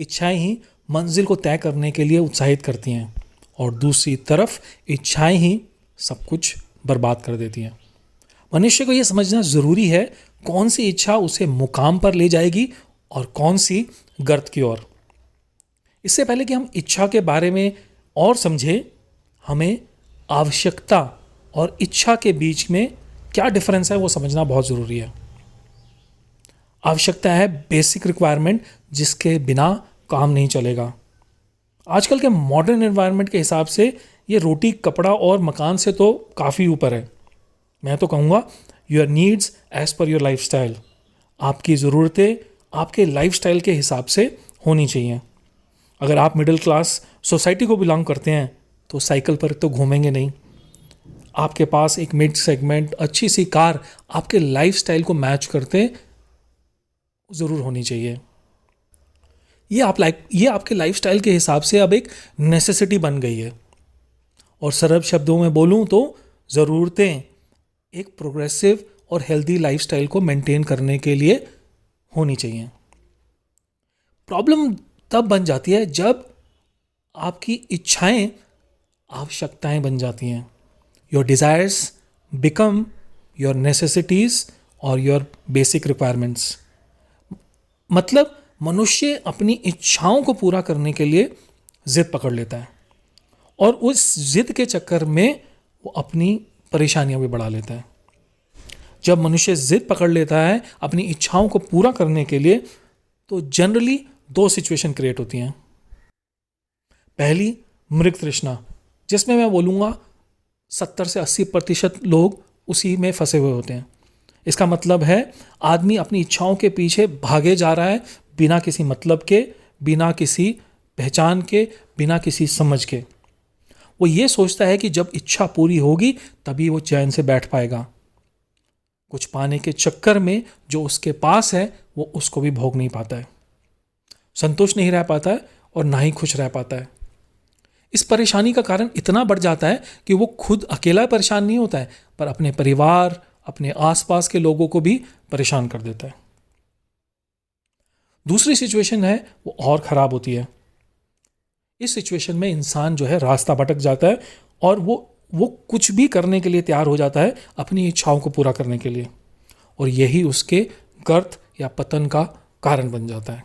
इच्छाएं ही मंजिल को तय करने के लिए उत्साहित करती हैं और दूसरी तरफ इच्छाएं ही सब कुछ बर्बाद कर देती हैं। मनुष्य को यह समझना ज़रूरी है कौन सी इच्छा उसे मुकाम पर ले जाएगी और कौन सी गर्त की ओर। इससे पहले कि हम इच्छा के बारे में और समझें, हमें आवश्यकता और इच्छा के बीच में क्या डिफरेंस है वो समझना बहुत ज़रूरी है। आवश्यकता है बेसिक रिक्वायरमेंट जिसके बिना काम नहीं चलेगा। आजकल के मॉडर्न एनवायरनमेंट के हिसाब से ये रोटी कपड़ा और मकान से तो काफ़ी ऊपर है। मैं तो कहूँगा your needs as per your lifestyle. आपकी ज़रूरतें आपके लाइफस्टाइल के हिसाब से होनी चाहिए। अगर आप मिडिल क्लास सोसाइटी को बिलोंग करते हैं तो साइकिल पर तो घूमेंगे नहीं। आपके पास एक मिड सेगमेंट अच्छी सी कार आपके लाइफस्टाइल को मैच करते ज़रूर होनी चाहिए। ये आपके लाइफस्टाइल के हिसाब से अब एक नेसेसिटी बन गई है। और सरल शब्दों में बोलूं तो ज़रूरतें एक प्रोग्रेसिव और हेल्दी लाइफस्टाइल को मेंटेन करने के लिए होनी चाहिए। प्रॉब्लम तब बन जाती है जब आपकी इच्छाएं आवश्यकताएं बन जाती हैं। Your desires become your necessities और योर बेसिक रिक्वायरमेंट्स। मतलब मनुष्य अपनी इच्छाओं को पूरा करने के लिए जिद पकड़ लेता है और उस जिद के चक्कर में वो अपनी परेशानियां भी बढ़ा लेता है। जब मनुष्य जिद पकड़ लेता है अपनी इच्छाओं को पूरा करने के लिए तो जनरली दो सिचुएशन क्रिएट होती हैं। पहली मृग तृष्णा, जिसमें मैं बोलूँगा 70 से 80% लोग उसी में फंसे हुए होते हैं। इसका मतलब है आदमी अपनी इच्छाओं के पीछे भागे जा रहा है बिना किसी मतलब के, बिना किसी पहचान के, बिना किसी समझ के। वो ये सोचता है कि जब इच्छा पूरी होगी तभी वो चैन से बैठ पाएगा। कुछ पाने के चक्कर में जो उसके पास है वो उसको भी भोग नहीं पाता है, संतुष्ट नहीं रह पाता है और ना ही खुश रह पाता है। इस परेशानी का कारण इतना बढ़ जाता है कि वो खुद अकेला परेशान नहीं होता है पर अपने परिवार, अपने आसपास के लोगों को भी परेशान कर देता है। दूसरी सिचुएशन है वो और ख़राब होती है। इस सिचुएशन में इंसान जो है रास्ता भटक जाता है और वो कुछ भी करने के लिए तैयार हो जाता है अपनी इच्छाओं को पूरा करने के लिए, और यही उसके गर्त या पतन का कारण बन जाता है।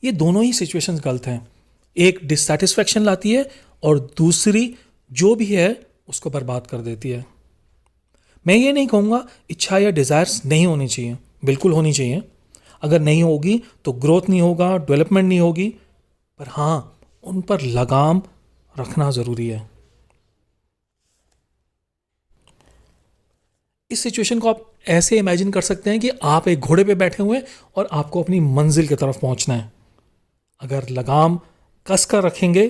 ये दोनों ही सिचुएशंस गलत हैं। एक डिससैटिस्फैक्शन लाती है और दूसरी जो भी है उसको बर्बाद कर देती है। मैं ये नहीं कहूँगा इच्छा या डिज़ायर्स नहीं होनी चाहिए, बिल्कुल होनी चाहिए। अगर नहीं होगी तो ग्रोथ नहीं होगा, डेवलपमेंट नहीं होगी, पर हाँ उन पर लगाम रखना ज़रूरी है। इस सिचुएशन को आप ऐसे इमेजिन कर सकते हैं कि आप एक घोड़े पे बैठे हुए हैं और आपको अपनी मंजिल की तरफ पहुंचना है। अगर लगाम कस कर रखेंगे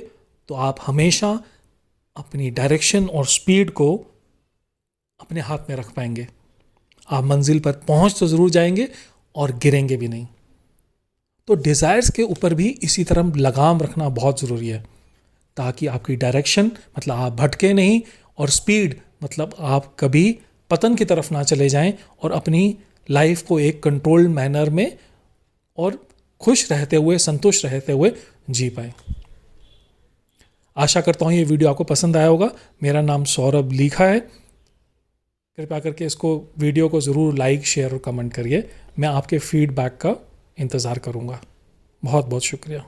तो आप हमेशा अपनी डायरेक्शन और स्पीड को अपने हाथ में रख पाएंगे। आप मंजिल पर पहुंच तो ज़रूर जाएंगे और गिरेंगे भी नहीं। तो डिज़ायर्स के ऊपर भी इसी तरह लगाम रखना बहुत ज़रूरी है ताकि आपकी डायरेक्शन मतलब आप भटके नहीं, और स्पीड मतलब आप कभी पतन की तरफ ना चले जाएं और अपनी लाइफ को एक कंट्रोल्ड मैनर में और खुश रहते हुए, संतुष्ट रहते हुए जी पाए। आशा करता हूँ ये वीडियो आपको पसंद आया होगा। मेरा नाम सौरभ लिखा है। कृपया करके इसको वीडियो को ज़रूर लाइक, शेयर और कमेंट करिए। मैं आपके फीडबैक का इंतज़ार करूँगा। बहुत बहुत शुक्रिया।